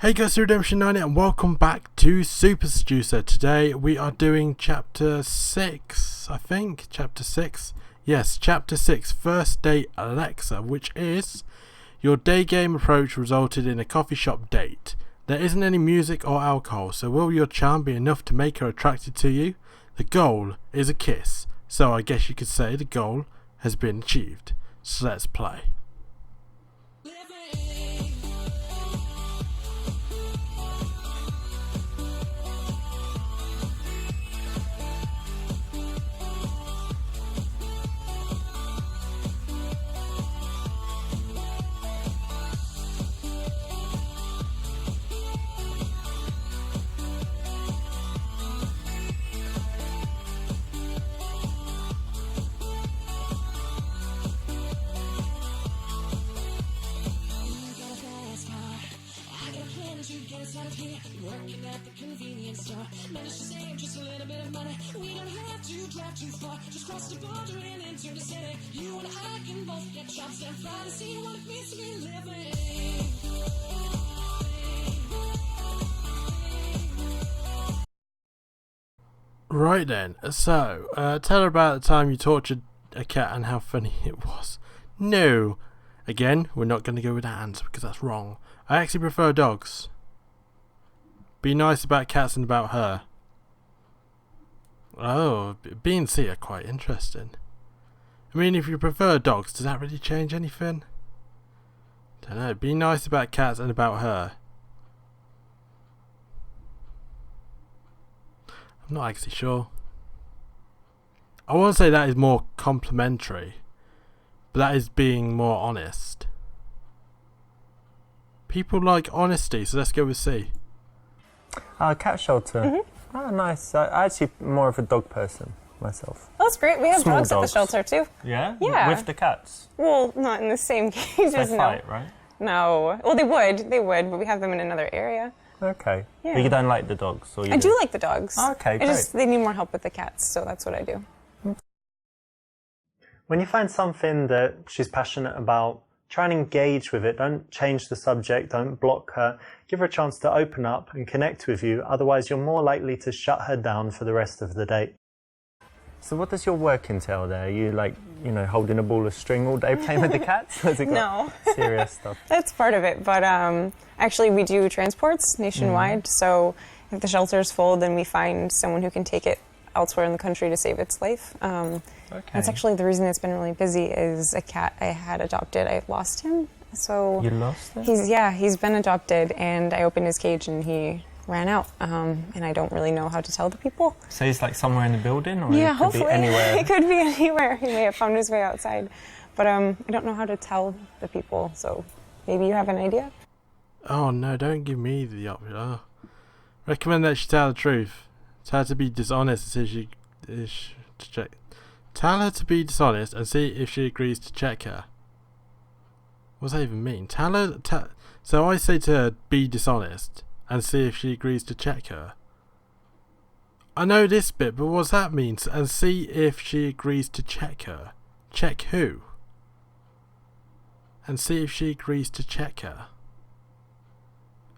Hey guys, Redemption 9 and welcome back to Super Seducer. Today we are doing chapter 6, I think. Chapter 6. Yes, chapter 6, First Date Alexa, which is your day game approach resulted in a coffee shop date. There isn't any music or alcohol, so will your charm be enough to make her attracted to you? The goal is a kiss, so I guess you could say the goal has been achieved. So let's play. Working at the convenience store, managed to save just a little bit of money. We don't have to drive too far, just cross the border and enter the city. You and I can both get shots and fly to see what it means to be living. Right then, so tell her about the time you tortured a cat and how funny it was. No, again, we're not going to go with that answer because that's wrong. I actually prefer dogs. Be nice about cats and about her. Oh, B and C are quite interesting. I mean, if you prefer dogs, does that really change anything? Don't know. Be nice about cats and about her. I'm not actually sure. I want to say that is more complimentary, but that is being more honest. People like honesty, so let's go with C. Cat shelter. Mm-hmm. Oh, nice. I'm actually more of a dog person myself. Oh, that's great. We have Small dogs at the dogs. shelter too. Yeah? Yeah. With the cats? Well, not in the same cages. They No. fight, right? No. Well, they would, but we have them in another area. Okay. Yeah. But you don't like the dogs? Or you I do like the dogs. Okay, It's just they need more help with the cats, so that's what I do. When you find something that she's passionate about, try and engage with it. Don't change the subject. Don't block her. Give her a chance to open up and connect with you. Otherwise, you're more likely to shut her down for the rest of the date. So what does your work entail there? Are you holding a ball of string all day playing with the cats? Has it got No. serious stuff? That's part of it, but actually we do transports nationwide, so if the shelter's full, then we find someone who can take it elsewhere in the country to save its life. That's actually the reason it's been really busy is a cat I had adopted. I lost him. So You lost it? he's been adopted, and I opened his cage and he ran out, and I don't really know how to tell the people. So he's like somewhere in the building, or Yeah, it could hopefully. be anywhere? It could be anywhere. He may have found his way outside. But I don't know how to tell the people, so maybe you have an idea? Oh no, don't give me the option. Oh. Recommend that she tell the truth. Tell her to be dishonest and see if she to check. Tell her to be dishonest and see if she agrees to check her. What does that even mean? So I say to her, be dishonest and see if she agrees to check her. I know this bit, but what does that mean? And see if she agrees to check her. Check who? And see if she agrees to check her.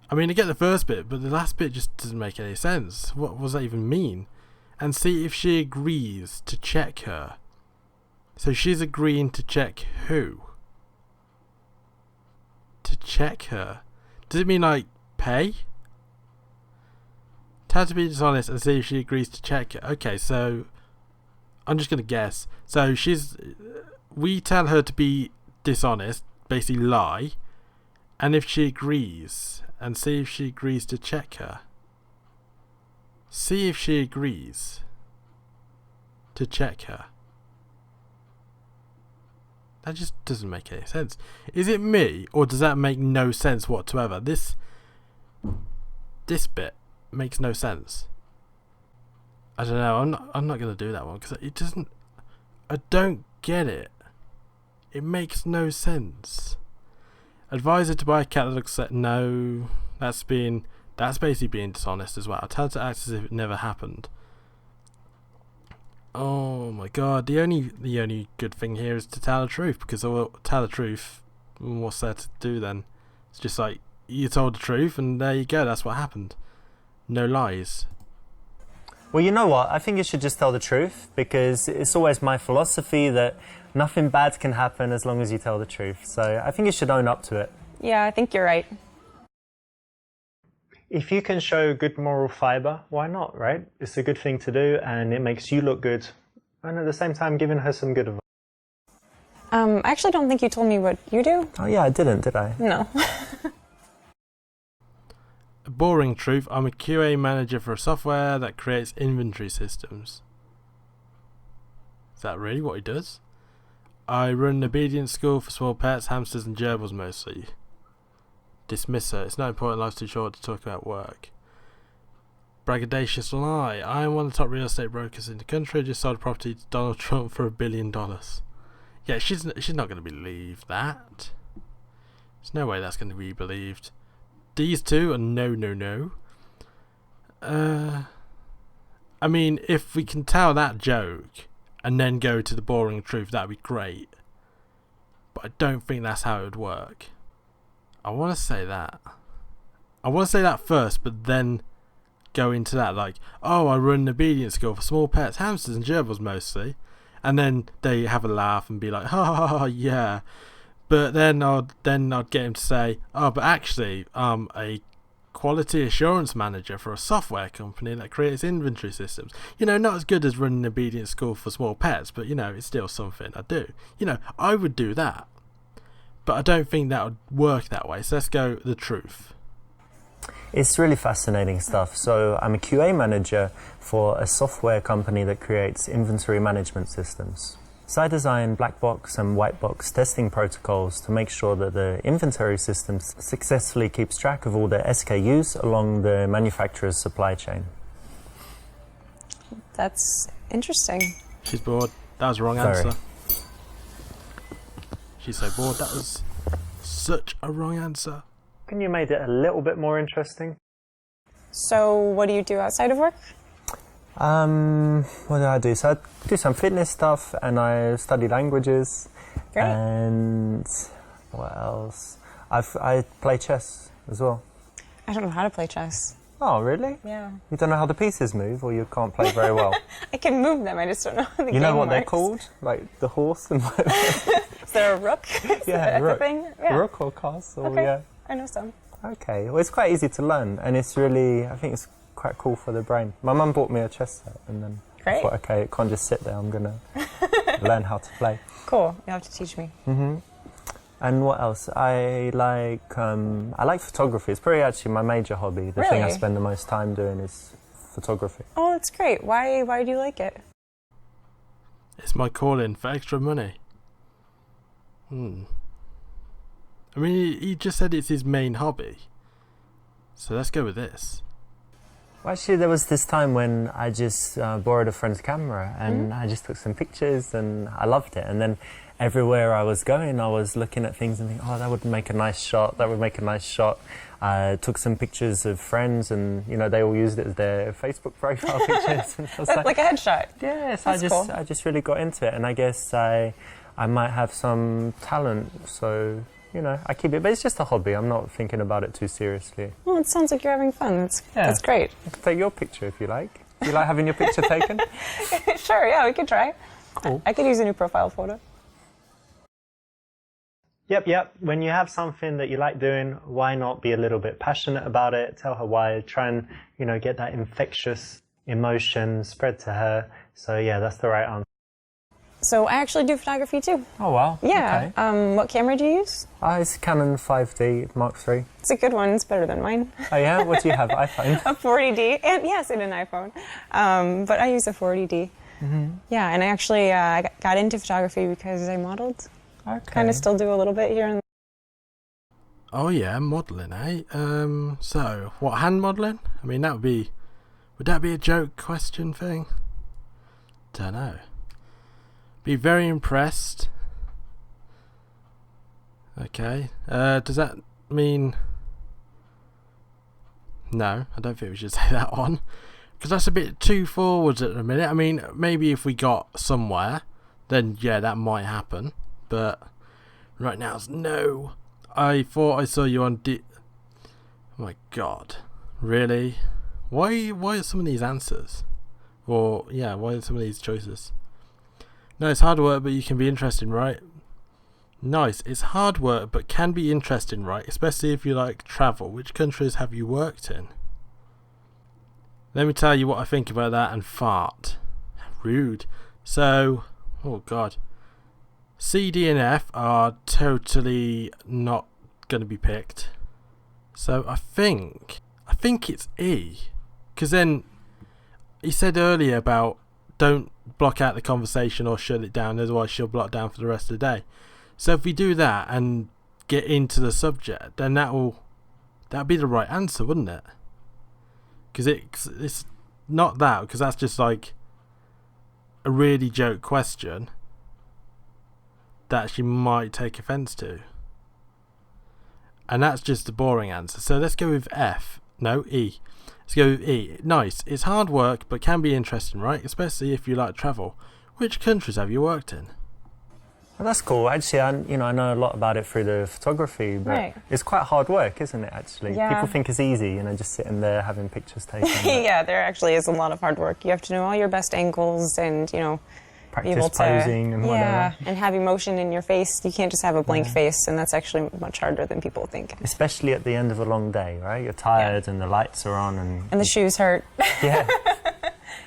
I mean, I get the first bit, but the last bit just doesn't make any sense. What does that even mean? And see if she agrees to check her. So she's agreeing to check who? To check her. Does it mean like pay? Tell her to be dishonest and see if she agrees to check her. Okay, so I'm just gonna guess. So we tell her to be dishonest, basically lie, and if she agrees, and see if she agrees to check her. See if she agrees to check her. That just doesn't make any sense. Is it me, or does that make no sense whatsoever? This bit makes no sense. I don't know. I'm not gonna do that one because it doesn't. I don't get it. It makes no sense. Advise her to buy a cat that looks like no. That's basically being dishonest as well. Tell her to act as if it never happened. Oh my god, the only good thing here is to tell the truth, because I'll tell the truth. What's there to do then? It's just like you told the truth, and there you go. That's what happened. No lies. Well, you know what? I think you should just tell the truth, because it's always my philosophy that nothing bad can happen as long as you tell the truth. So I think you should own up to it. Yeah, I think you're right. If you can show good moral fiber, why not, right? It's a good thing to do, and it makes you look good. And at the same time, giving her some good advice. I actually don't think you told me what you do. Oh yeah, I didn't, did I? No. A boring truth, I'm a QA manager for a software that creates inventory systems. Is that really what he does? I run an obedience school for small pets, hamsters and gerbils mostly. Dismiss her. It's not important, life's too short to talk about work. Braggadocious lie. I am one of the top real estate brokers in the country. I just sold a property to Donald Trump for $1 billion. Yeah, she's not going to believe that. There's no way that's going to be believed. These two are no. I mean, if we can tell that joke and then go to the boring truth, that'd be great. But I don't think that's how it would work. I want to say that. I want to say that first, but then go into that like, oh, I run an obedience school for small pets, hamsters and gerbils mostly. And then they have a laugh and be like, oh, yeah. But then I'd get him to say, oh, but actually, I'm a quality assurance manager for a software company that creates inventory systems. You know, not as good as running an obedience school for small pets, but, you know, it's still something I do. You know, I would do that. But I don't think that would work that way. So let's go the truth. It's really fascinating stuff. So I'm a QA manager for a software company that creates inventory management systems. So I design black box and white box testing protocols to make sure that the inventory system successfully keeps track of all the SKUs along the manufacturer's supply chain. That's interesting. She's bored. That was the wrong Sorry. answer. She's so bored. That was such a wrong answer. Can you make it a little bit more interesting? So what do you do outside of work? What do I do? So I do some fitness stuff, and I study languages. Great. And what else? I play chess as well. I don't know how to play chess. Oh, really? Yeah. You don't know how the pieces move, or you can't play very well? I can move them, I just don't know how the game You know what they're works. called? Like the horse and Is there a rook? Is yeah, that rook. a thing? Yeah. Rook or castle, Okay. yeah. I know some. Okay, well, it's quite easy to learn, and it's really, I think it's quite cool for the brain. My mum bought me a chess set, and then I Great. thought, okay, it can't just sit there, I'm going to learn how to play. Cool. You have to teach me. And what else? I like photography. It's probably actually my major hobby. The thing I Really? spend the most time doing is photography. Oh, that's great. Why do you like it? It's my calling for extra money. I mean, he just said it's his main hobby. So let's go with this. Well, actually, there was this time when I just borrowed a friend's camera, and I just took some pictures, and I loved it. And then everywhere I was going, I was looking at things and thinking, oh, that would make a nice shot, that would make a nice shot. I took some pictures of friends, and, you know, they all used it as their Facebook profile pictures. And I was Like a headshot. yes, That's cool. I just really got into it, and I guess I might have some talent, so, you know, I keep it. But it's just a hobby. I'm not thinking about it too seriously. Well, it sounds like you're having fun. That's great. I can take your picture if you like. Do you like having your picture taken? Sure, yeah, we could try. Cool. I could use a new profile photo. Yep. When you have something that you like doing, why not be a little bit passionate about it? Tell her why. Try and, you know, get that infectious emotion spread to her. So yeah, that's the right answer. So I actually do photography too. Oh wow. Yeah. Okay. What camera do you use? It's Canon 5D Mark III. It's a good one. It's better than mine. Oh yeah? What do you have? iPhone? A 40D, and yes, and an iPhone. But I use a 40D. Yeah, and I actually got into photography because I modeled. Okay. Kind of still do a little bit here and Oh yeah, modelling, eh? So, what, hand modelling? I mean, would that be a joke question thing? Don't know. Be very impressed. Okay. Does that mean... No, I don't think we should say that one. Because that's a bit too forwards at the minute. I mean, maybe if we got somewhere, then yeah, that might happen. But right now it's no. I thought I saw you on Oh my god. Really? Why are some of these answers? Or, yeah, why are some of these choices? No, it's hard work, but you can be interesting, right? Nice. It's hard work, but can be interesting, right? Especially if you like travel. Which countries have you worked in? Let me tell you what I think about that and fart. Rude. So, oh god. C, D, and F are totally not going to be picked. So I think it's E. Because then, he said earlier about don't block out the conversation or shut it down, otherwise she'll block down for the rest of the day. So if we do that and get into the subject, then that'll be the right answer, wouldn't it? Because it's not that, because that's just like a really joke question that she might take offence to. And that's just a boring answer. So let's go with F. No, E. Let's go with E. Nice. It's hard work, but can be interesting, right? Especially if you like travel. Which countries have you worked in? Well, that's cool. Actually, I know a lot about it through the photography, but it's quite hard work, isn't it, actually? Yeah. People think it's easy, just sitting there having pictures taken. Yeah, there actually is a lot of hard work. You have to know all your best angles and, Practice be able to, posing and whatever. and have emotion in your face. You can't just have a blank face, and that's actually much harder than people think. Especially at the end of a long day, right? You're tired and the lights are on and the shoes hurt. Yeah.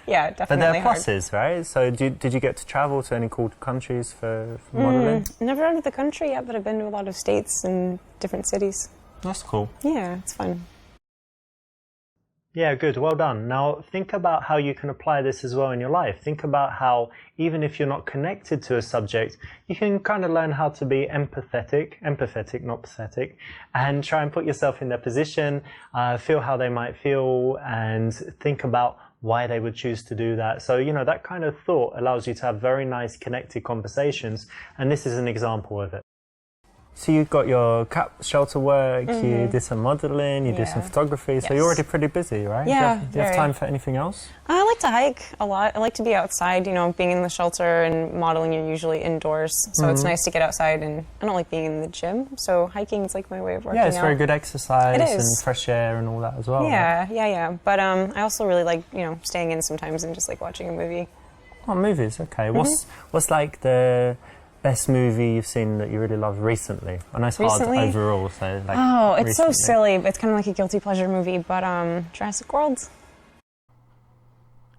Yeah, definitely. But there are pluses, right? So did you get to travel to any cool countries for modelling? Never out of the country yet, but I've been to a lot of states and different cities. That's cool. Yeah, it's fun. Yeah, good. Well done. Now, think about how you can apply this as well in your life. Think about how, even if you're not connected to a subject, you can kind of learn how to be empathetic, not pathetic, and try and put yourself in their position, feel how they might feel, and think about why they would choose to do that. So, that kind of thought allows you to have very nice connected conversations, and this is an example of it. So you got your cap shelter work, you did some modelling, you did some photography, so you're already pretty busy, right? Yeah, do you have time for anything else? I like to hike a lot. I like to be outside, being in the shelter and modelling, you're usually indoors, so it's nice to get outside, and I don't like being in the gym, so hiking is like my way of working out. Yeah, it's very good exercise It is. and fresh air and all that as well. Yeah, right? yeah. But I also really like, staying in sometimes and just like watching a movie. Oh, movies, okay. What's like the best movie you've seen that you really loved recently? I know it's hard overall, so like it's so silly. It's kind of like a guilty pleasure movie, but Jurassic World.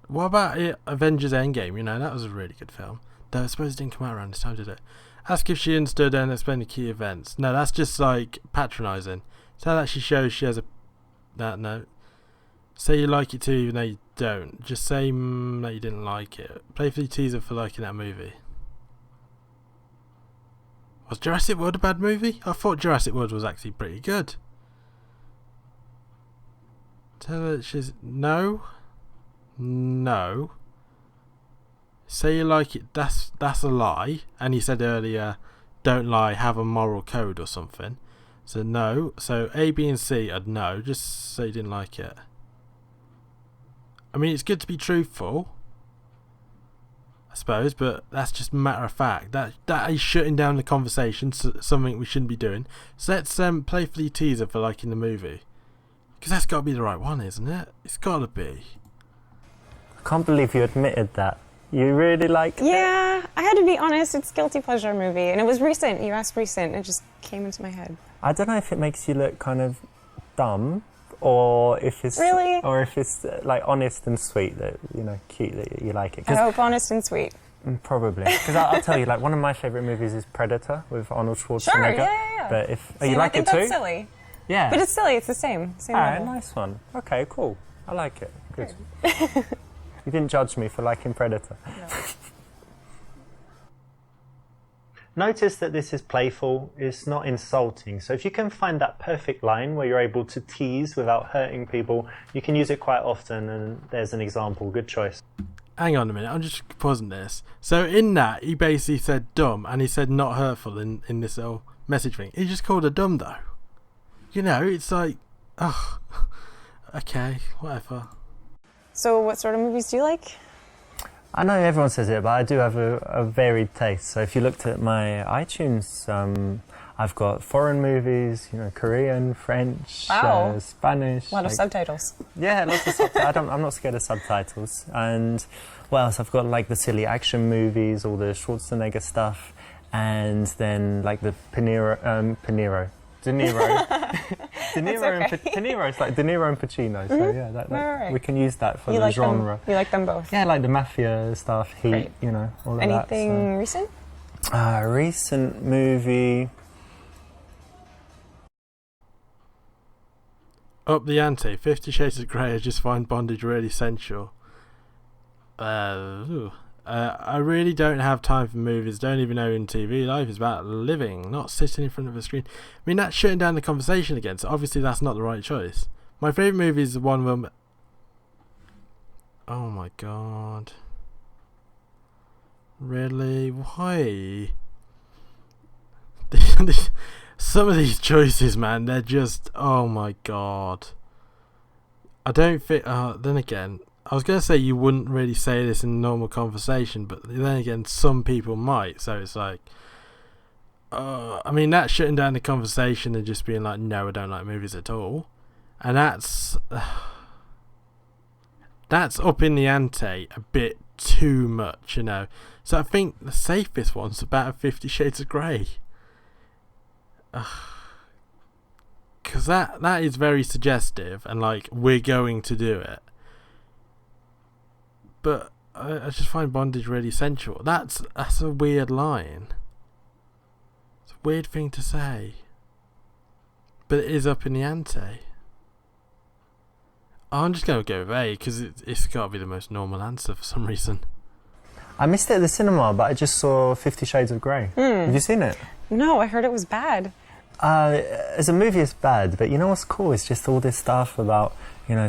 What about Avengers Endgame? That was a really good film. Though I suppose it didn't come out around this time, did it? Ask if she understood and explain the key events. No, that's just like patronising. So that she shows she has no. Say you like it too, even though you don't. Just say that you didn't like it. Playfully tease her for liking that movie. Was Jurassic World a bad movie? I thought Jurassic World was actually pretty good. Tell her she's... No. Say you like it, that's a lie. And he said earlier, don't lie, have a moral code or something. So no. So A, B and C are no. Just say you didn't like it. I mean, it's good to be truthful, I suppose, but that's just a matter of fact. That is shutting down the conversation, something we shouldn't be doing. So let's playfully tease her for liking the movie. Because that's got to be the right one, isn't it? It's got to be. I can't believe you admitted that. You really liked it? Yeah, I had to be honest. It's a guilty pleasure movie, and it was recent. You asked recent. It just came into my head. I don't know if it makes you look kind of dumb, or if it's like honest and sweet, that cute that you like it. I hope honest and sweet. Probably, because I'll tell you, like one of my favourite movies is Predator with Arnold Schwarzenegger. Sure, yeah. But you like I it think too? That's silly. Yeah, but it's silly. It's the same. Alright, nice one. Okay, cool. I like it. Good. You didn't judge me for liking Predator. No. Notice that this is playful, it's not insulting. So if you can find that perfect line where you're able to tease without hurting people, you can use it quite often, and there's an example. Good choice. Hang on a minute, I'm just pausing this. So in that, he basically said dumb, and he said not hurtful in this little message thing. He just called her dumb though. It's like, oh, okay, whatever. So what sort of movies do you like? I know everyone says it, but I do have a varied taste. So if you looked at my iTunes, I've got foreign movies, Korean, French, Wow. Spanish. A lot of subtitles. Yeah, lots of subtitles. I'm not scared of subtitles. And what else? I've got like the silly action movies, all the Schwarzenegger stuff, and then like the De Niro. De Niro, it's like De Niro and Pacino. So yeah, Right. we can use that for You the like genre. You like them both? Yeah, like the mafia stuff, Heat, Great. All of Anything that. recent? Recent movie. Up the ante. 50 Shades of Grey. I just find bondage really sensual. I really don't have time for movies. Don't even know in TV. Life is about living, not sitting in front of a screen. I mean, that's shutting down the conversation again. So obviously that's not the right choice. My favourite movie is the one where... Oh my god. Really? Why? Some of these choices, man, they're just... Oh my god. I don't think... then again... I was going to say you wouldn't really say this in normal conversation, but then again, some people might. So it's like, I mean, that's shutting down the conversation and just being like, no, I don't like movies at all. And that's up in the ante a bit too much, So I think the safest one's about 50 Shades of Grey. Because that is very suggestive and like, we're going to do it. But I just find bondage really sensual. That's a weird line. It's a weird thing to say. But it is up in the ante. I'm just going to go with A because it's got to be the most normal answer for some reason. I missed it at the cinema, but I just saw 50 Shades of Grey. Have you seen it? No, I heard it was bad. As a movie, it's bad, but you know what's cool? It's just all this stuff about,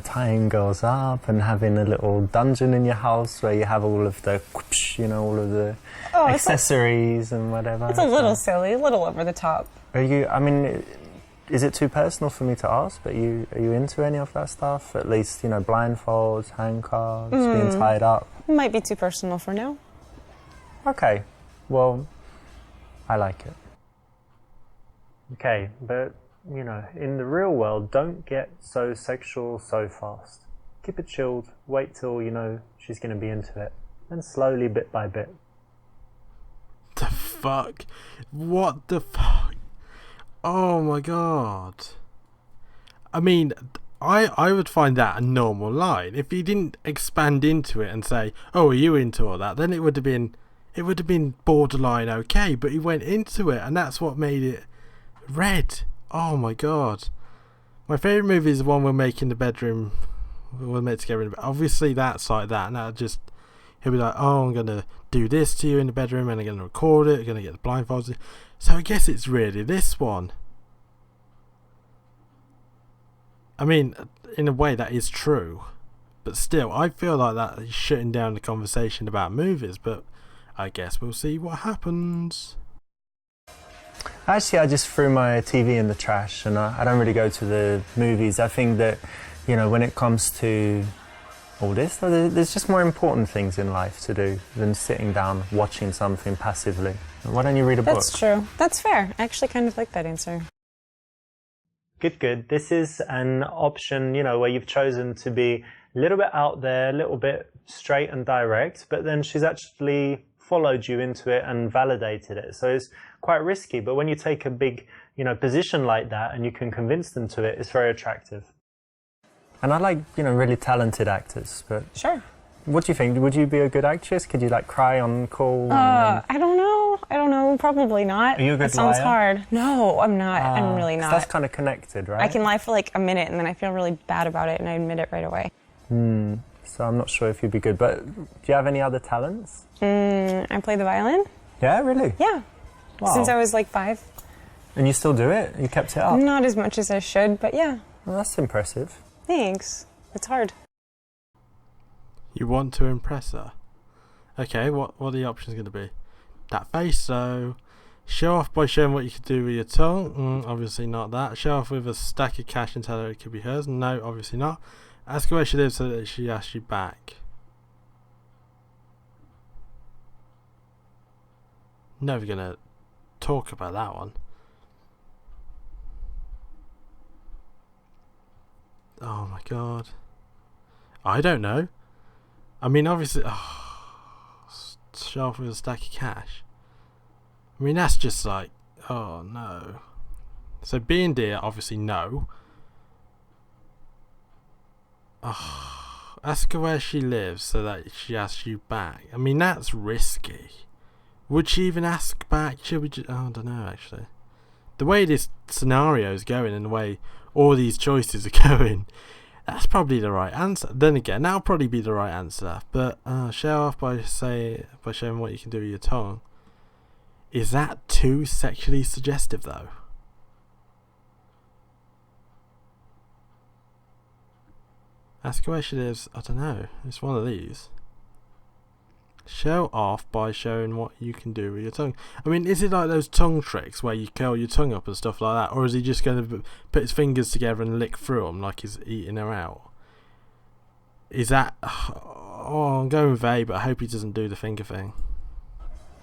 tying girls up and having a little dungeon in your house where you have all of the, all of the accessories and whatever. It's a little silly, a little over the top. Is it too personal for me to ask, but are you into any of that stuff? At least, blindfolds, handcuffs, being tied up? Might be too personal for now. Okay, well, I like it. Okay, but, in the real world, don't get so sexual so fast. Keep it chilled, wait till she's going to be into it, and slowly, bit by bit. The fuck? What the fuck? Oh my god. I mean, I would find that a normal line. If he didn't expand into it and say, oh, are you into all that? Then it would have been borderline okay, but he went into it and that's what made it red. Oh my god. My favourite movie is the one we'll make in the bedroom. We'll make together in the bed. Obviously that's like that. And he'll be like, oh, I'm going to do this to you in the bedroom and I'm going to record it. I'm going to get the blindfolds. So I guess it's really this one. I mean, in a way that is true. But still, I feel like that is shutting down the conversation about movies. But I guess we'll see what happens. Actually, I just threw my TV in the trash and I don't really go to the movies. I think that, when it comes to all this, there's just more important things in life to do than sitting down watching something passively. Why don't you read a book? That's true. That's fair. I actually kind of like that answer. Good. This is an option, where you've chosen to be a little bit out there, a little bit straight and direct, but then she's actually followed you into it and validated it. So it's quite risky, but when you take a big, position like that and you can convince them to it, it's very attractive. And I like, really talented actors, but... Sure. What do you think? Would you be a good actress? Could you, cry on call? I don't know. Probably not. Are you a good That sounds liar? hard. No, I'm not. I'm really not. That's kind of connected, right? I can lie for a minute and then I feel really bad about it and I admit it right away. So I'm not sure if you'd be good, but do you have any other talents? I play the violin. Yeah, really? Yeah. Wow. Since I was 5. And you still do it? You kept it up? Not as much as I should, but yeah. Well, that's impressive. Thanks. It's hard. You want to impress her? Okay, what are the options going to be? That face, so... Show off by showing what you could do with your tongue. Obviously not that. Show off with a stack of cash and tell her it could be hers. No, obviously not. Ask her where she lives so that she asks you back. Never going to talk about that one. Oh my god. I don't know. I mean, obviously, show off with a stack of cash. I mean, that's just like, oh no. So being dear, obviously no. Ask her where she lives so that she asks you back. I mean, that's risky. Would she even ask back? Should we just, I don't know, actually. The way this scenario is going and the way all these choices are going, that's probably the right answer. Then again, that'll probably be the right answer. But show off by showing what you can do with your tongue. Is that too sexually suggestive, though? Ask her where she lives. I don't know. It's one of these. Show off by showing what you can do with your tongue. I mean, is it like those tongue tricks where you curl your tongue up and stuff like that? Or is he just going to put his fingers together and lick through them like he's eating her out? Is that... Oh, I'm going with A, but I hope he doesn't do the finger thing.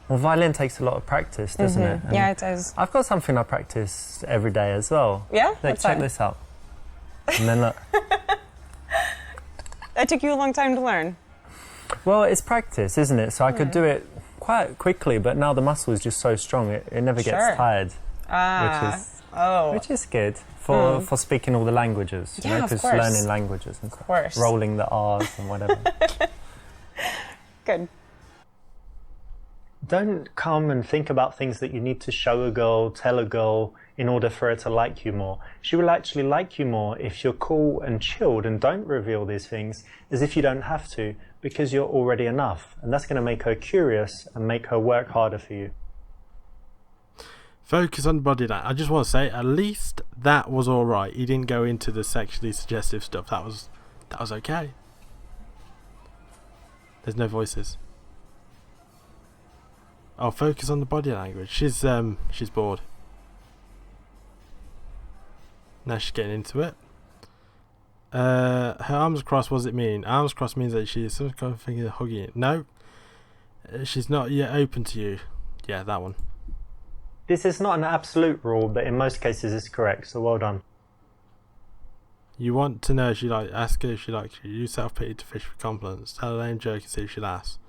Well, violin takes a lot of practice, doesn't it? And yeah, it does. I've got something I practice every day as well. Yeah? Like, What's check that? this out. And then look. That took you a long time to learn. Well, it's practice, isn't it? So I could do it quite quickly, but now the muscle is just so strong, it never gets tired. Which is good for speaking all the languages. Yeah, of because course. learning languages and stuff. Of course. Rolling the R's and whatever. Good. Don't come and think about things that you need to show a girl, tell a girl, in order for her to like you more. She will actually like you more if you're cool and chilled and don't reveal these things, as if you don't have to, because you're already enough. And that's going to make her curious and make her work harder for you. Focus on body language. I just want to say, at least that was alright. He didn't go into the sexually suggestive stuff. That was okay. There's no voices. Oh, focus on the body language. She's bored. Now she's getting into it. Her arms crossed, what does it mean? Arms crossed means that she is some kind of thing hugging it. No. She's not yet open to you. Yeah, that one. This is not an absolute rule, but in most cases it's correct, so well done. You want to know if she ask her if she likes you. Use self-pity to fish for compliments. Tell a lame joke and see if she laughs.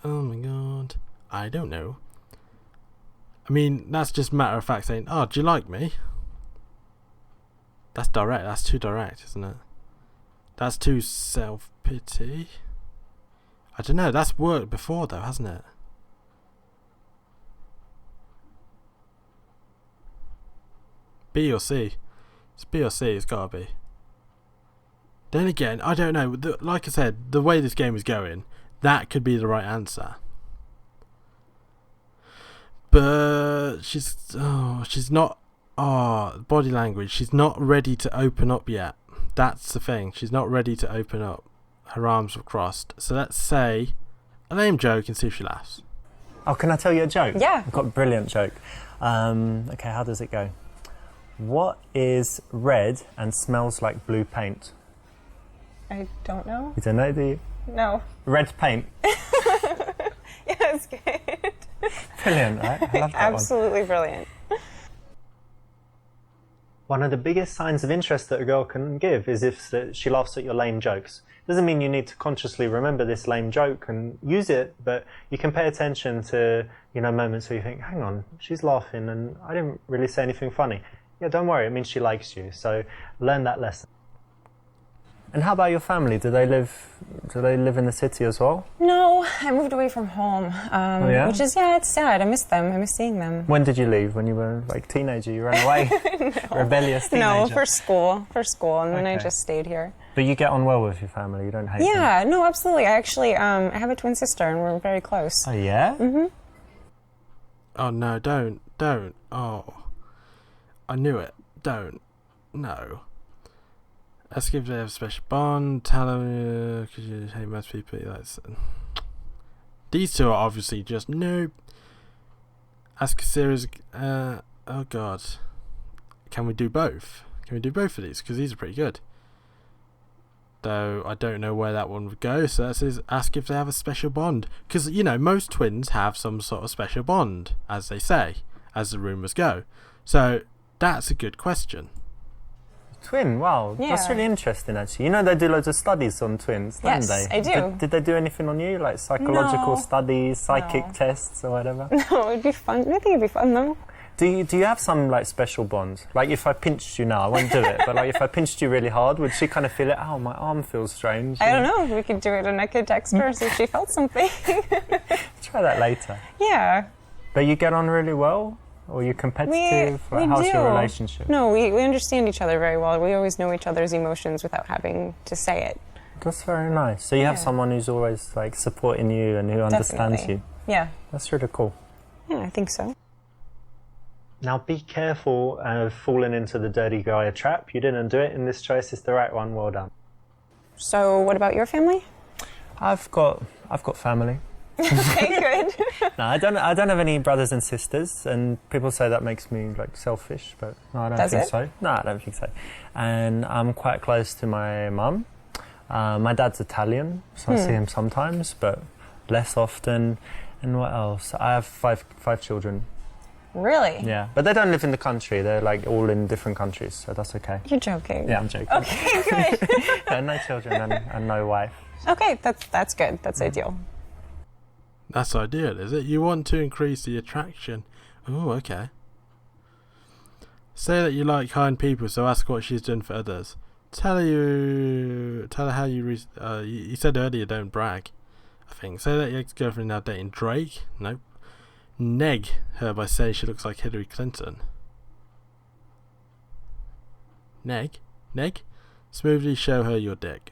Oh my god. I don't know. I mean, that's just matter of fact saying, oh, do you like me? That's direct. That's too direct, isn't it? That's too self-pity. I don't know. That's worked before, though, hasn't it? B or C? It's B or C. It's gotta be. Then again, I don't know. Like I said, the way this game is going, that could be the right answer. But she's not. Body language. She's not ready to open up yet. That's the thing. She's not ready to open up. Her arms were crossed. So let's say a lame joke and see if she laughs. Oh, can I tell you a joke? Yeah. I've got a brilliant joke. Okay, how does it go? What is red and smells like blue paint? I don't know. You don't know, do you? No. Red paint. Yeah, that's good. Brilliant, right? I love that Absolutely brilliant. One of the biggest signs of interest that a girl can give is if she laughs at your lame jokes. Doesn't mean you need to consciously remember this lame joke and use it, but you can pay attention to, moments where you think, hang on, she's laughing and I didn't really say anything funny. Yeah, don't worry, it means she likes you. So learn that lesson. And how about your family? Do they live in the city as well? No, I moved away from home, which is, it's sad. I miss them. I miss seeing them. When did you leave? When you were like a teenager? You ran away? No. Rebellious teenager? No, for school, and then I just stayed here. But you get on well with your family? You don't hate them? Yeah, no, absolutely. I actually, I have a twin sister and we're very close. Oh, yeah? Mm-hmm. Oh, no, don't. Oh. I knew it. Don't. No. Ask if they have a special bond. Tell them because you hate most people. These two are obviously just nope. Ask a series. Oh god. Can we do both? Can we do both of these? Because these are pretty good. Though I don't know where that one would go. So that says ask if they have a special bond. Because most twins have some sort of special bond, as they say, as the rumours go. So that's a good question. Twin, wow. Yeah. That's really interesting, actually. You know, they do loads of studies on twins, don't Yes, they? I do. Did they do anything on you, like psychological No. studies, psychic No. tests or whatever? No, it'd be fun. I think it'd be fun though. Do you have some like special bonds? Like if I pinched you now, I won't do it, but like if I pinched you really hard, would she kind of feel it? Oh, my arm feels strange. I don't know. We could do it and I could text her see if she felt something. Try that later. Yeah. But you get on really well? Or you're competitive? We Like, how's do. your relationship? No, we understand each other very well. We always know each other's emotions without having to say it. That's very nice. So you have Yeah. someone who's always like supporting you and who understands Definitely. you. Yeah. That's really cool. Yeah, I think so. Now be careful of falling into the dirty guy trap. You didn't do it, and this choice is the right one. Well done. So, what about your family? I've got family. Okay, good. No, I don't have any brothers and sisters, and people say that makes me like selfish, but no, I don't Does think it? so. No, I don't think so. And I'm quite close to my mum. My dad's Italian, so I see him sometimes, but less often. And what else? I have five children. Really? Yeah, but they don't live in the country. They're like all in different countries, so that's okay. You're joking. Yeah, I'm joking. Okay, good. Yeah, no children and no wife. Okay, that's good. That's ideal. That's ideal, is it? You want to increase the attraction. Oh, okay. Say that you like kind people, so ask what she's doing for others. Tell her how you you said earlier, don't brag, I think. Say that your ex-girlfriend now dating Drake. Nope. Neg her by saying she looks like Hillary Clinton. Neg? Smoothly show her your dick.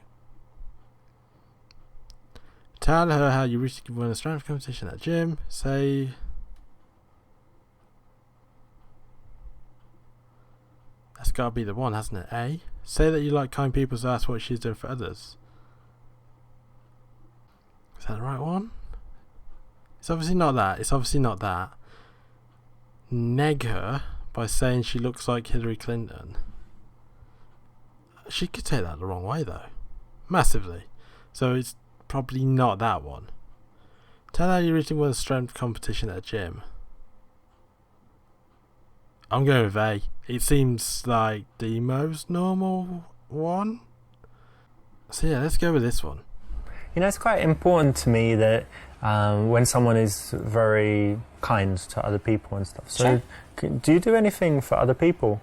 Tell her how you recently won a strength competition at gym. Say... That's gotta be the one, hasn't it? A. Say that you like kind people, so that's what she's doing for others. Is that the right one? It's obviously not that. Neg her by saying she looks like Hillary Clinton. She could take that the wrong way though. Massively. So it's probably not that one. Tell her you recently won a strength competition at a gym. I'm going with A. It seems like the most normal one. So yeah, let's go with this one. You know, it's quite important to me that when someone is very kind to other people and stuff. So, do you do anything for other people?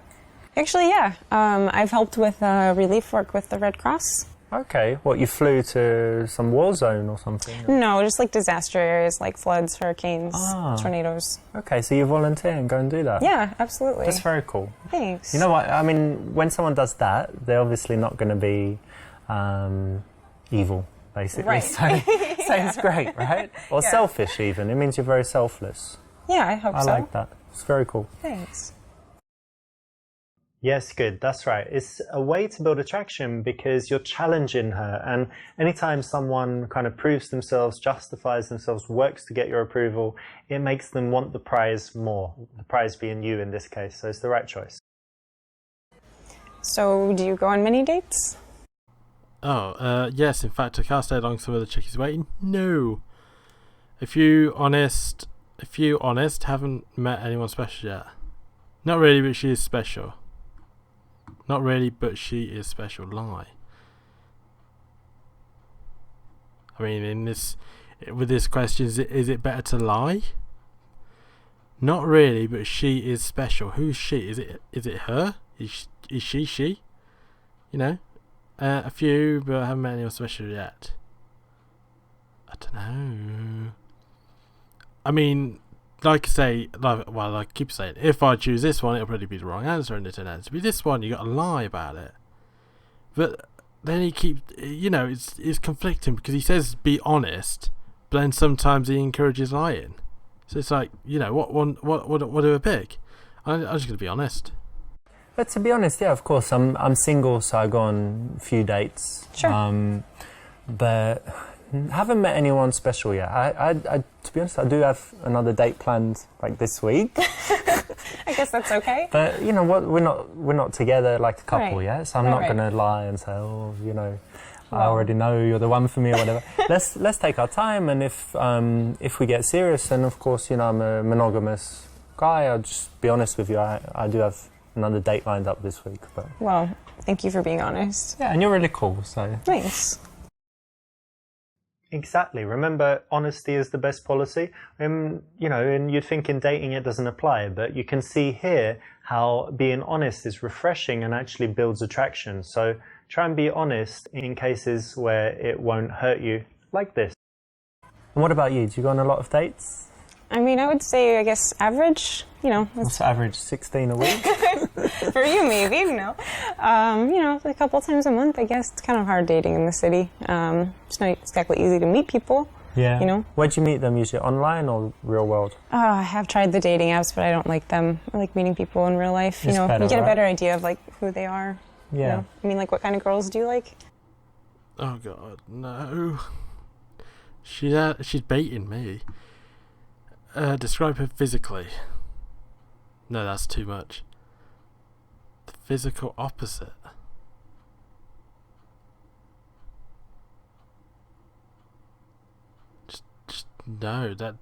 Actually, yeah. I've helped with relief work with the Red Cross. Okay. What, you flew to some war zone or something? No, just like disaster areas like floods, hurricanes, tornadoes. Okay, so you volunteer and go and do that? Yeah, absolutely. That's very cool. Thanks. You know what? I mean, when someone does that, they're obviously not going to be evil, basically. Right. So it's great, right? Or Yeah. selfish, even. It means you're very selfless. Yeah, I hope I so. like that. It's very cool. Thanks. Yes, good. That's right. It's a way to build attraction because you're challenging her. And anytime someone kind of proves themselves, justifies themselves, works to get your approval, it makes them want the prize more. The prize being you in this case. So it's the right choice. So, do you go on many dates? Oh, yes. In fact, I can't stay long so the chick is waiting. No. If you honest, haven't met anyone special yet. Not really, but she is special. Not really, but she is special. Lie. I mean, with this question, is it better to lie? Not really, but she is special. Who's she? Is it her? Is she? You know, a few, but I haven't met anyone special yet. I don't know. I mean, like I keep saying, if I choose this one, it'll probably be the wrong answer, and it turns out to be this one. You got to lie about it. But then he keeps, it's conflicting because he says be honest, but then sometimes he encourages lying. So it's like, what do I pick? I'm just gonna be honest. But to be honest, yeah, of course, I'm single, so I go on a few dates. Sure. But haven't met anyone special yet. I to be honest, I do have another date planned like this week. I guess that's okay. But you know what? We're not together like a couple Right. yet, so I'm Right, not right. going to lie and say, oh, I Well. already know you're the one for me or whatever. Let's take our time, and if we get serious, then of course, I'm a monogamous guy. I'll just be honest with you. I do have another date lined up this week. But Well, thank you for being honest. yeah, and you're really cool, so. Thanks. Exactly. Remember, honesty is the best policy. You know, and you'd think in dating it doesn't apply, but you can see here how being honest is refreshing and actually builds attraction. So try and be honest in cases where it won't hurt you, like this. And what about you? Do you go on a lot of dates? I mean, I would say, I guess, average, you know. What's the average? 16 a week? For you, maybe, you know. You know, a couple times a month, I guess. It's kind of hard dating in the city. It's not exactly easy to meet people. Yeah. You know. Where'd you meet them? Usually online or real world? I have tried the dating apps, but I don't like them. I like meeting people in real life. You It's know, better, you get a right? better idea of like who they are. Yeah. You know? I mean, like, what kind of girls do you like? Oh god, no. She's baiting me. Describe her physically. No, that's too much. The physical opposite. Just no. That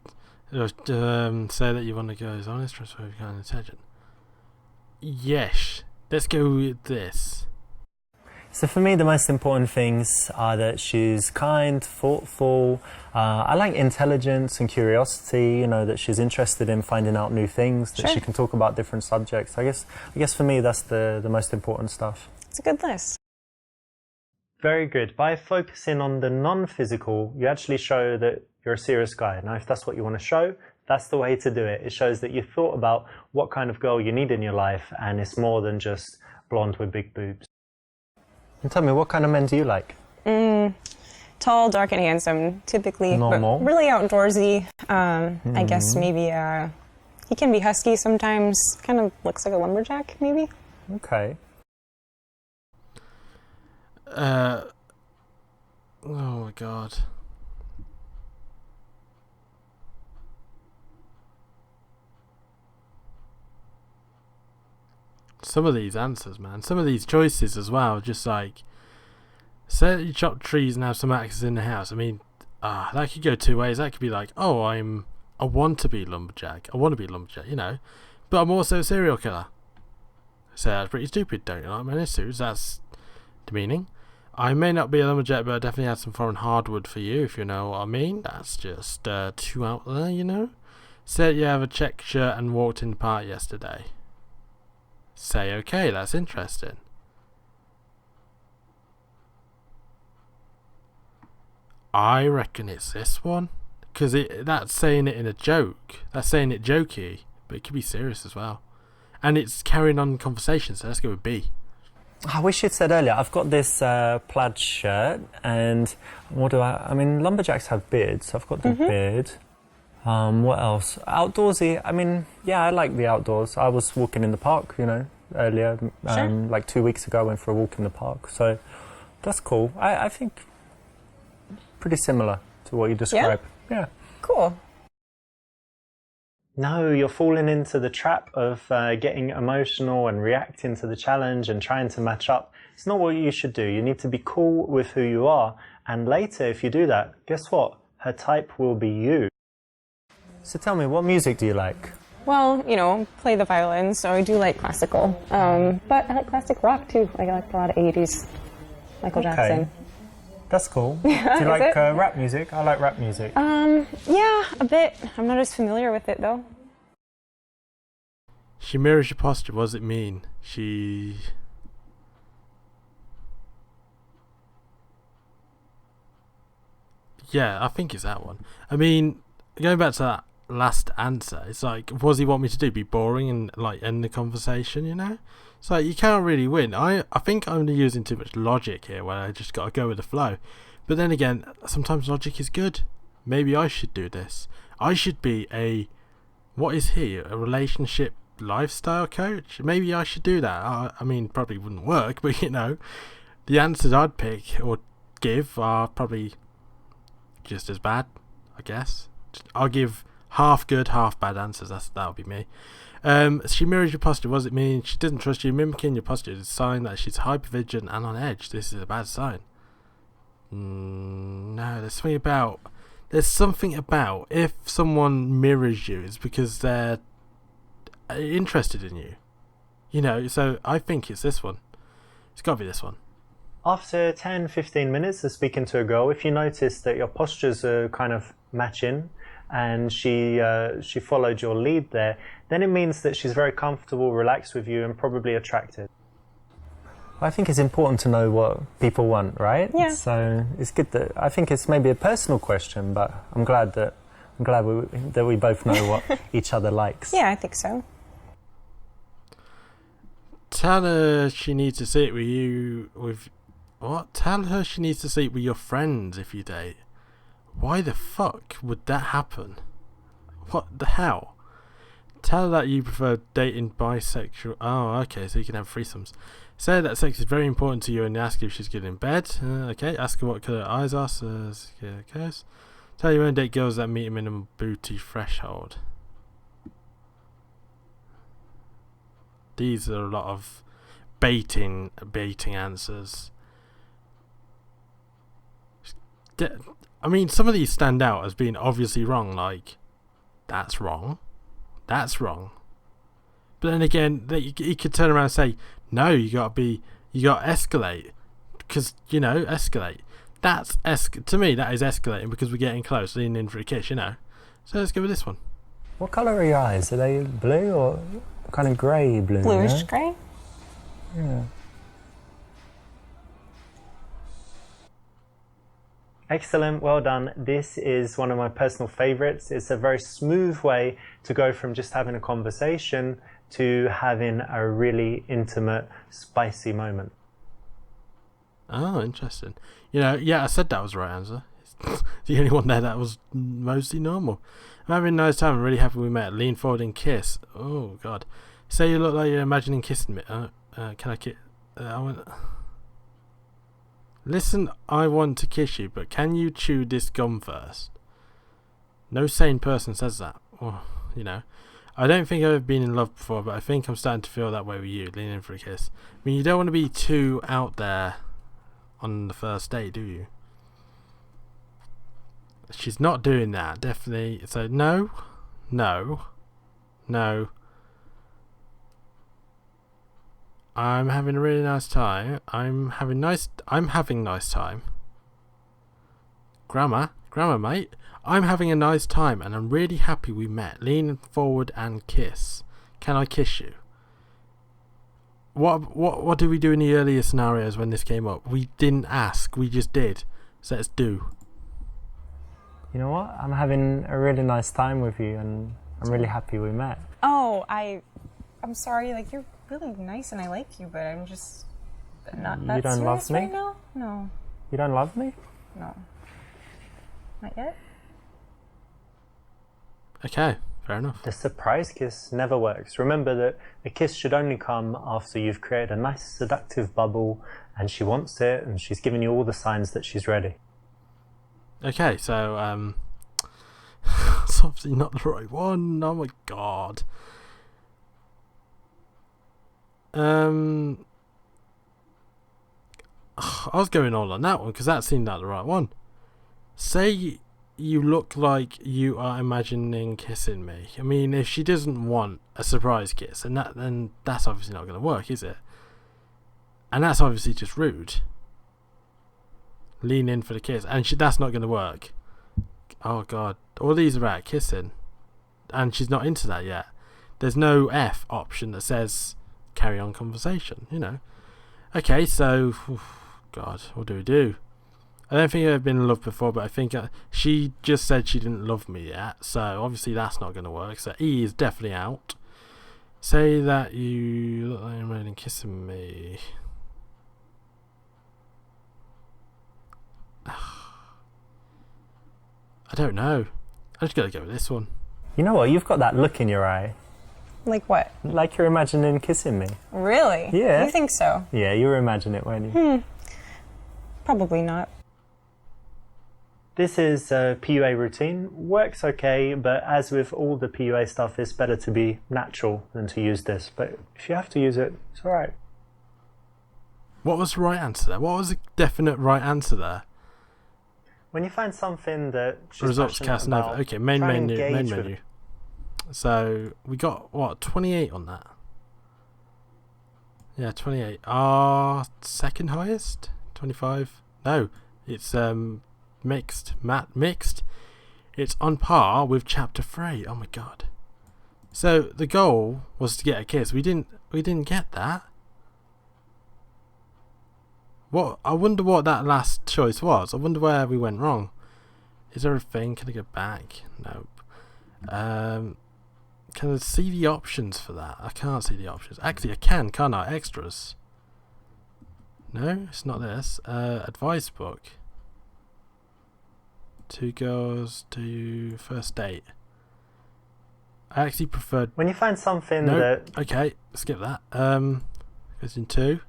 say that you want to go as honest, trustworthy, kind of intelligent. Yes, let's go with this. So for me, the most important things are that she's kind, thoughtful. I like intelligence and curiosity. You know, that she's interested in finding out new things. That Sure. she can talk about different subjects. I guess for me, that's the most important stuff. It's a good list. Very good. By focusing on the non-physical, you actually show that you're a serious guy. Now, if that's what you want to show, that's the way to do it. It shows that you thought about what kind of girl you need in your life, and it's more than just blonde with big boobs. And tell me, what kind of men do you like? Tall, dark, and handsome, typically. Normal. But really outdoorsy. I guess maybe he can be husky sometimes. Kind of looks like a lumberjack, maybe. Okay. Oh my god. Some of these answers, man. Some of these choices as well. Just like, say that you chop trees and have some axes in the house. I mean, that could go two ways. That could be like, oh, I want to be lumberjack. I want to be lumberjack, you know. But I'm also a serial killer. So that's pretty stupid, don't you like my issues? That's demeaning. I may not be a lumberjack, but I definitely have some foreign hardwood for you, if you know what I mean. That's just too out there, you know. Said you have a check shirt and walked in the park yesterday. Say, okay, that's interesting. I reckon it's this one. Because that's saying it in a joke. That's saying it jokey, but it could be serious as well. And it's carrying on conversation, so let's go with B. I wish you'd said earlier, I've got this plaid shirt, and what do I mean, lumberjacks have beards, so I've got the beard. What else? Outdoorsy, I mean, yeah, I like the outdoors. I was walking in the park, you know, earlier, like 2 weeks ago, I went for a walk in the park, so that's cool. I think pretty similar to what you described. Yeah. Cool. No, you're falling into the trap of getting emotional and reacting to the challenge and trying to match up. It's not what you should do. You need to be cool with who you are. And later, if you do that, guess what? Her type will be you. So tell me, what music do you like? Well, you know, play the violin, so I do like classical. But I like classic rock too. I like a lot of 80s. Michael Jackson. That's cool. Do you like rap music? I like rap music. Yeah, a bit. I'm not as familiar with it though. She mirrors your posture. What does it mean? Yeah, I think it's that one. I mean, going back to that last answer, it's like, what does he want me to do? Be boring and like end the conversation, you know? It's like, you can't really win. I think I'm using too much logic here where I just got to go with the flow. But then again, sometimes logic is good. Maybe I should do this. I should be what is he? A relationship lifestyle coach? Maybe I should do that. I mean, probably wouldn't work, but you know, the answers I'd pick or give are probably just as bad, I guess. I'll give half good, half bad answers. That'll be me. She mirrors your posture. What does it mean? She doesn't trust you. Mimicking your posture is a sign that she's hypervigilant and on edge. This is a bad sign. No, there's something about if someone mirrors you, it's because they're interested in you. So I think it's this one. It's got to be this one. After 10-15 minutes of speaking to a girl, if you notice that your postures are kind of matching and she followed your lead there, then it means that she's very comfortable, relaxed with you and probably attracted. I think it's important to know what people want, right? Yeah. So it's good that I think it's maybe a personal question, but I'm glad that we both know what each other likes. Yeah, I think so. Tell her she needs to sit with you with... What? Tell her she needs to sleep with your friends if you date. Why the fuck would that happen? What the hell? Tell her that you prefer dating bisexual... Oh, okay, so you can have threesomes. Say that sex is very important to you and ask if she's good in bed. Okay, ask her what colour her eyes are. So, okay. Tell you won't date girls that meet a minimum booty threshold. These are a lot of baiting answers. I mean, some of these stand out as being obviously wrong. Like, that's wrong. That's wrong. But then again, you could turn around and say, no, you got to escalate. Because, escalate. To me, that is escalating because we're getting close, leaning in for a kiss, So let's go with this one. What colour are your eyes? Are they blue or kind of grey blue? Bluish grey? Yeah. Excellent, well done. This is one of my personal favourites. It's a very smooth way to go from just having a conversation to having a really intimate, spicy moment. Oh, interesting. I said that was the right answer. It's the only one there that was mostly normal. I'm having a nice time. I'm really happy we met. Lean forward and kiss. Oh, God. Say you look like you're imagining kissing me. Can I kiss? Listen, I want to kiss you, but can you chew this gum first? No sane person says that. Oh, I don't think I've ever been in love before, but I think I'm starting to feel that way with you. Lean in for a kiss. I mean, you don't want to be too out there on the first date, do you? She's not doing that, definitely. So no. I'm having a really nice time. I'm having nice time. Grammar, mate. I'm having a nice time and I'm really happy we met. Lean forward and kiss. Can I kiss you? What did we do in the earlier scenarios when this came up? We didn't ask, we just did. So let's do. You know what? I'm having a really nice time with you and I'm really happy we met. Oh, I'm sorry, like you're really nice and I like you, but I'm just not that You don't serious love me? right now? No. You don't love me? No. Not yet? Okay, fair enough. The surprise kiss never works. Remember that a kiss should only come after you've created a nice seductive bubble and she wants it and she's giving you all the signs that she's ready. Okay, so it's obviously not the right one. Oh my God. I was going all on that one because that seemed like the right one. Say you look like you are imagining kissing me. I mean, if she doesn't want a surprise kiss, then that's obviously not going to work, is it? And that's obviously just rude. Lean in for the kiss, and that's not going to work. Oh God, all these are about kissing, and she's not into that yet. There's no F option that says carry on conversation, Okay, so God, what do we do? I don't think I've been in love before, but I think she just said she didn't love me yet, so obviously that's not going to work. So E is definitely out. Say that you look like you're really kissing me. I don't know. I just gotta go with this one. You know what? You've got that look in your eye. Like what? Like you're imagining kissing me. Really? Yeah. You think so? Yeah, you were imagining it, weren't you? Probably not. This is a PUA routine. Works okay, but as with all the PUA stuff, it's better to be natural than to use this. But if you have to use it, it's alright. What was the right answer there? What was the definite right answer there? When you find something that she's Results passionate cast about, over. Okay, main try and menu. engage Main with menu. So we got what 28 on that. Yeah, 28. Our second highest? 25? No, it's mixed. Mixed. It's on par with chapter 3. Oh my god. So the goal was to get a kiss. We didn't get that. What? I wonder what that last choice was. I wonder where we went wrong. Is there a thing? Can I go back? Nope. Can I see the options for that? I can't see the options. Actually, I can, can't I? Extras. No, it's not this. Advice book. 2 girls to first date. I actually preferred. When you find something Nope. that... Okay, skip that. Question 2.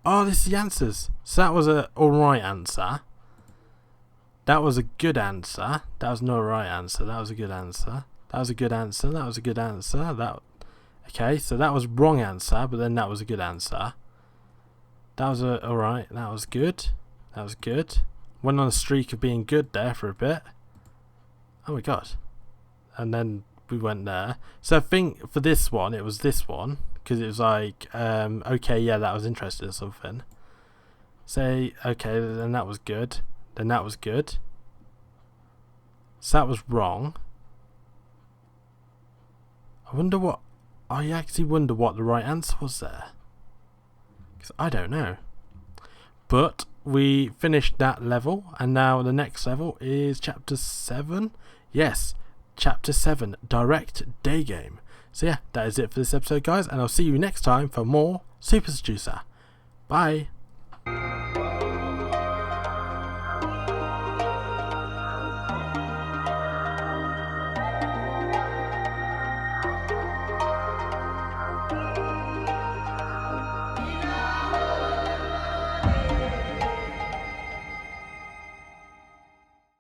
Oh, this is the answers. So that was a alright answer. That was a good answer. That was no right answer. That was a good answer. That was a good answer. That was a good answer. Okay, so that was wrong answer, but then that was a good answer. That was alright. That was good. That was good. Went on a streak of being good there for a bit. Oh my god. And then we went there. So I think for this one, it was this one. Because it was like, okay, yeah, that was interesting or something. Say, okay, then that was good. Then that was good. So that was wrong. I actually wonder what the right answer was there. Because I don't know. But we finished that level, and now the next level is chapter 7. Yes, chapter 7, direct day game. So yeah, that is it for this episode, guys, and I'll see you next time for more Super Seducer. Bye.